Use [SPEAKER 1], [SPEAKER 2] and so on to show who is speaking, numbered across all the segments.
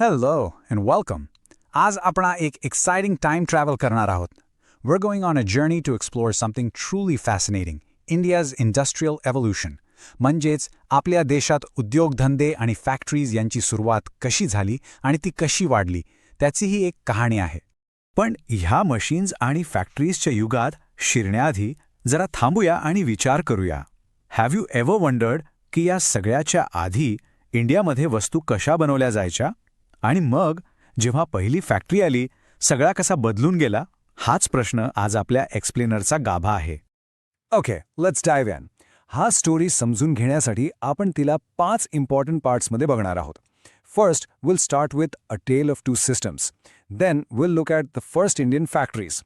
[SPEAKER 1] Hello and welcome. आज आपण एक exciting time travel करणार आहोत. We're going on a journey to explore something truly fascinating, India's industrial evolution. म्हणजेच आपल्या देशात उद्योगधंदे आणि फॅक्टरीज यांची सुरुवात कशी झाली आणि ती कशी वाढली, त्याची ही एक कहाणी आहे.
[SPEAKER 2] पण ह्या मशीन्स आणि फॅक्टरीजच्या युगात शिरण्याआधी जरा थांबूया आणि विचार करूया. हॅव यू एव्हर वंडर्ड की या सगळ्याच्या आधी इंडियामध्ये वस्तू कशा बनवल्या जायच्या आणि मग जेव्हा पहिली फॅक्टरी आली सगळा कसा बदलून गेला? हाच प्रश्न आज आपल्या एक्सप्लेनरचा गाभा आहे.
[SPEAKER 3] Okay, let's dive in. हा स्टोरी समजून घेण्यासाठी आपण तिला 5 इम्पॉर्टंट पार्ट्समध्ये बघणार आहोत. First, will start with a tale of 2 systems. Then will look at the first Indian factories.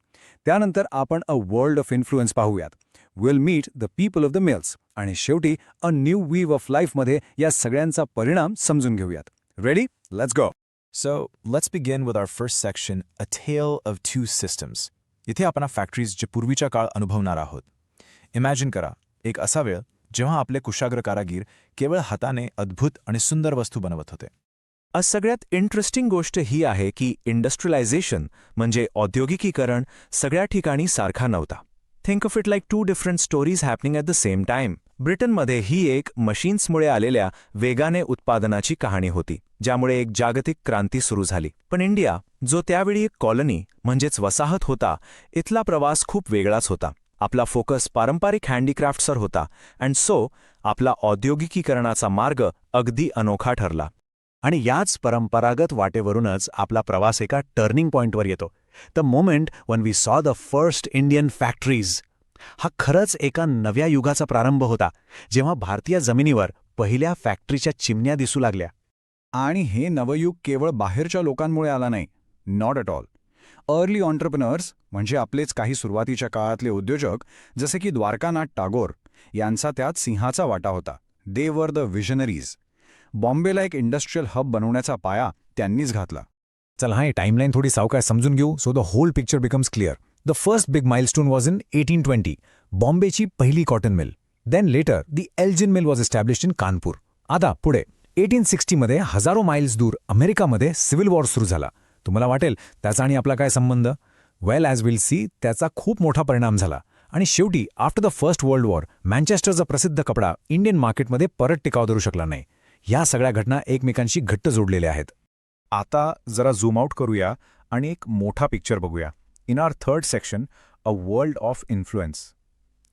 [SPEAKER 3] त्यानंतर आपण अ वर्ल्ड ऑफ इन्फ्लुएन्स पाहूयात. Will meet the people of the mills. आणि शेवटी अ न्यू वीव ऑफ लाईफमध्ये या सगळ्यांचा परिणाम समजून घेऊयात. Ready? Let's go.
[SPEAKER 4] So, let's begin with our first section, A Tale of Two Systems. इथे आपण फॅक्टरीज जे पूर्वीचा काळ अनुभवणार आहोत. इमॅजिन करा, एक असा वेळ जेव्हा आपले कुशाग्र कारागीर केवळ हाताने अद्भुत आणि सुंदर वस्तू बनवत होते.
[SPEAKER 2] आज सगळ्यात इंटरेस्टिंग गोष्ट ही आहे की इंडस्ट्रियलायझेशन म्हणजे औद्योगिकीकरण सगळ्या ठिकाणी सारखा नव्हता. Think of it like 2 different stories happening at the same time. ब्रिटनमध्ये ही एक मशीन्समुळे आलेल्या वेगाने उत्पादनाची कहाणी होती, ज्यामुळे एक जागतिक क्रांती सुरू झाली. पण इंडिया, जो त्यावेळी एक कॉलनी म्हणजेच वसाहत होता, इथला प्रवास खूप वेगळाच होता. आपला फोकस पारंपरिक हँडीक्राफ्ट्सवर होता अँड सो आपला औद्योगिकीकरणाचा मार्ग अगदी अनोखा ठरला.
[SPEAKER 5] आणि याच परंपरागत वाटेवरूनच आपला प्रवास एका टर्निंग पॉइंटवर येतो. द मोमेंट वन वी सॉ द फर्स्ट इंडियन फॅक्टरीज. हा खरंच एका नव्या युगाचा प्रारंभ होता, जेव्हा भारतीय जमिनीवर पहिल्या फॅक्टरीच्या चिमण्या दिसू लागल्या.
[SPEAKER 3] आणि हे नवयुग केवळ बाहेरच्या लोकांमुळे आला नाही. Not at all. Early entrepreneurs म्हणजे आपलेच काही सुरुवातीच्या काळातले उद्योजक जसे की द्वारकानाथ टागोर यांचा त्यात सिंहाचा वाटा होता. दे वर द विजनरीज. बॉम्बेला एक इंडस्ट्रियल हब बनवण्याचा पाया त्यांनीच घातला.
[SPEAKER 1] चल हा टाइमलाईन थोडी सावकाश समजून घेऊ so the whole picture becomes clear. The first big milestone was in 1820, बॉम्बेची पहिली cotton mill. Then later the Elgin mill was established in Kanpur. आता पुढे 1860मध्ये हजारो माइल्स दूर अमेरिकामध्ये सिव्हिल वॉर सुरू झाला. तुम्हाला वाटेल त्याचा आणि आपला काय संबंध? वेल ॲज विल सी, त्याचा खूप मोठा परिणाम झाला. आणि शेवटी after the first world war मँचेस्टरचा प्रसिद्ध कपडा इंडियन मार्केटमध्ये परत टिकाव धरू शकला नाही. या सगळ्या घटना एकमेकांशी घट्ट जोडलेल्या आहेत.
[SPEAKER 2] आता जरा झूम आउट करूया आणि एक मोठा पिक्चर बघूया. In our third section, a world of influence.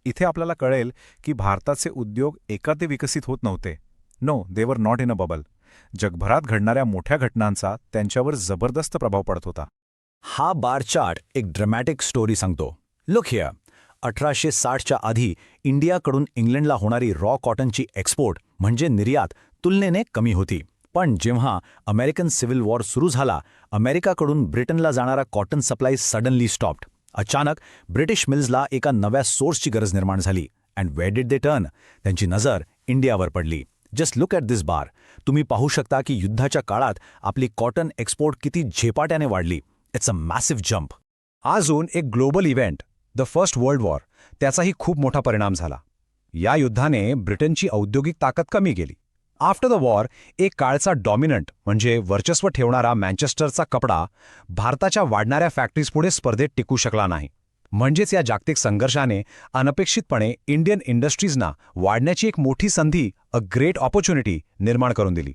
[SPEAKER 2] इथे आपल्याला कळेल की भारताचे उद्योग एकाते विकसित होत नव्हते. No, they were not in a bubble. जगभरात घडणाऱ्या मोठ्या घटनांचा त्यांच्यावर जबरदस्त प्रभाव पडत होता.
[SPEAKER 5] हा बार चार्ट एक ड्रमॅटिक स्टोरी सांगतो. Look here. 1860च्या आधी इंडियाकडून इंग्लंडला होणारी रॉ कॉटनची एक्सपोर्ट म्हणजे निर्यात तुलनेने कमी होती. पण जेव्हा अमेरिकन सिव्हिल वॉर सुरू झाला, अमेरिकाकडून ब्रिटनला जाणारा कॉटन सप्लाय सडनली स्टॉप्ड. अचानक ब्रिटिश मिल्सला एका नव्या सोर्सची गरज निर्माण झाली. And where did they turn? त्यांची नजर इंडियावर पडली. जस्ट लुक ॲट दिस बार. तुम्ही पाहू शकता की युद्धाच्या काळात आपली कॉटन एक्सपोर्ट किती झेपाट्याने वाढली. It's a massive jump.
[SPEAKER 3] अजून एक global event, the first world war, त्याचाही खूप मोठा परिणाम झाला. या युद्धाने ब्रिटनची औद्योगिक ताकद कमी केली. आफ्टर द वॉर एक काळचा डॉमिनंट म्हणजे वर्चस्व ठेवणारा मँचेस्टरचा कपडा भारताच्या वाढणाऱ्या फॅक्टरीजपुढे स्पर्धेत टिकू शकला नाही. म्हणजेच या जागतिक संघर्षाने अनपेक्षितपणे इंडियन इंडस्ट्रीजना वाढण्याची एक मोठी संधी, अ ग्रेट ऑपॉर्च्युनिटी निर्माण करून दिली.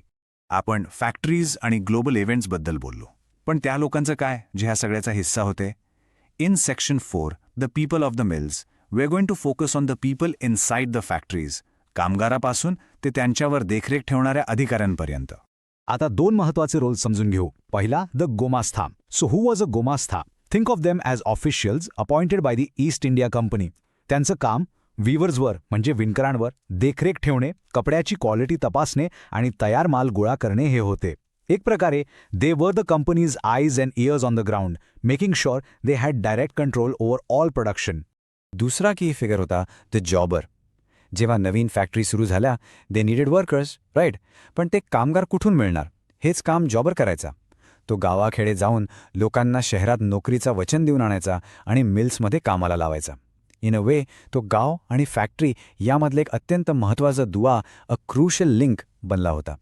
[SPEAKER 2] आपण फॅक्टरीज आणि ग्लोबल इव्हेंट्सबद्दल बोललो, पण त्या लोकांचं काय जे ह्या सगळ्याचा हिस्सा होते? In section 4, the people of the mills, we are going to focus on the people inside the factories. कामगारापासून ते त्यांच्यावर देखरेख ठेवणाऱ्या अधिकाऱ्यांपर्यंत.
[SPEAKER 5] आता 2 महत्त्वाचे रोल समजून घेऊ. पहिला, the gomasta. So who was a gomasta? Think of them as officials appointed by the East India Company. त्यांचं काम वीवर्सवर म्हणजे विणकरांवर देखरेख ठेवणे, कपड्याची क्वालिटी तपासणे आणि तयार माल गोळा करणे हे होते. एक प्रकारे they were the company's eyes and ears on the ground, making sure they had direct control over all production.
[SPEAKER 1] दुसरा की फिगर होता द जॉबर. जेव्हा नवीन फॅक्टरी सुरू झाल्या, दे नीडेड वर्कर्स, राईट? पण ते कामगार कुठून मिळणार? हेच काम जॉबर करायचा. तो गावाखेडे जाऊन लोकांना शहरात नोकरीचा वचन देऊन आणायचा आणि मिल्समध्ये कामाला लावायचा. इन अ वे तो गाव आणि फॅक्टरी यामधले एक अत्यंत महत्त्वाचा दुवा, अ क्रुशियल लिंक बनला होता.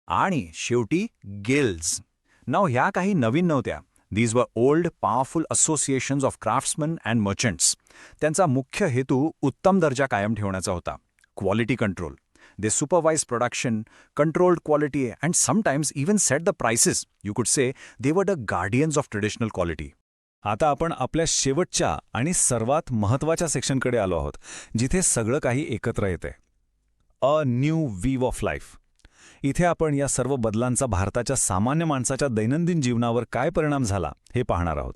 [SPEAKER 2] आणि शेवटी गिल्ड्स.
[SPEAKER 3] नाव ह्या काही नवीन नव्हत्या. These were old powerful associations of craftsman and merchants. त्यांचा मुख्य हेतू उत्तम दर्जा कायम ठेवण्याचा होता. Quality control. They supervised production, controlled quality, and sometimes even set the prices. You could say they were the guardians of traditional quality.
[SPEAKER 5] आता आपण आपल्या शेवटच्या आणि सर्वात महत्त्वाच्या सेक्शनकडे आलो आहोत, जिथे सगळं काही एकत्र येते. A new wave of life. इथे आपण या सर्व बदलांचा भारताच्या सामान्य माणसाच्या दैनंदिन जीवनावर काय परिणाम झाला हे पाहणार आहोत.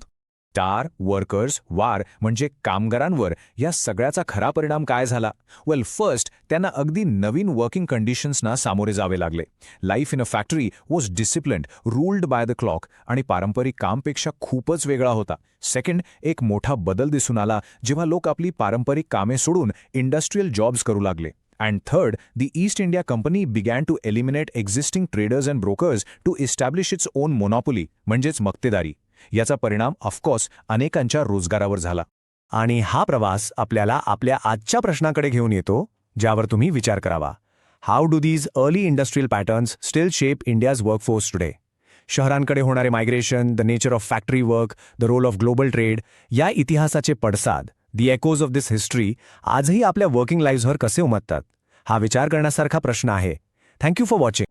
[SPEAKER 1] स्टार, वर्कर्स, वार म्हणजे कामगारांवर या सगळ्याचा खरा परिणाम काय झाला? वेल, फर्स्ट त्यांना अगदी नवीन वर्किंग कंडिशन्सना सामोरे जावे लागले. Life in a factory was disciplined, ruled by the clock आणि पारंपरिक कामपेक्षा खूपच वेगळा होता. सेकंड, एक मोठा बदल दिसून आला जेव्हा लोक आपली पारंपरिक कामे सोडून इंडस्ट्रियल जॉब्स करू लागले. And third, the East India Company began to eliminate existing traders and brokers to establish its own monopoly, म्हणजेच मक्तेदारी. याचा परिणाम ऑफकोर्स अनेकांच्या रोजगारावर झाला. आणि हा प्रवास आपल्याला आपल्या आजच्या प्रश्नाकडे घेऊन येतो, ज्यावर तुम्ही विचार करावा. How do these early industrial patterns still shape India's workforce today? शहरांकडे होणारे migration, the nature of factory work, the role of global trade, या इतिहासाचे पडसाद, the echoes of this history आजही आपल्या वर्किंग लाईव्हवर कसे उमटतात? हा विचार करण्यासारखा प्रश्न आहे. Thank you for watching.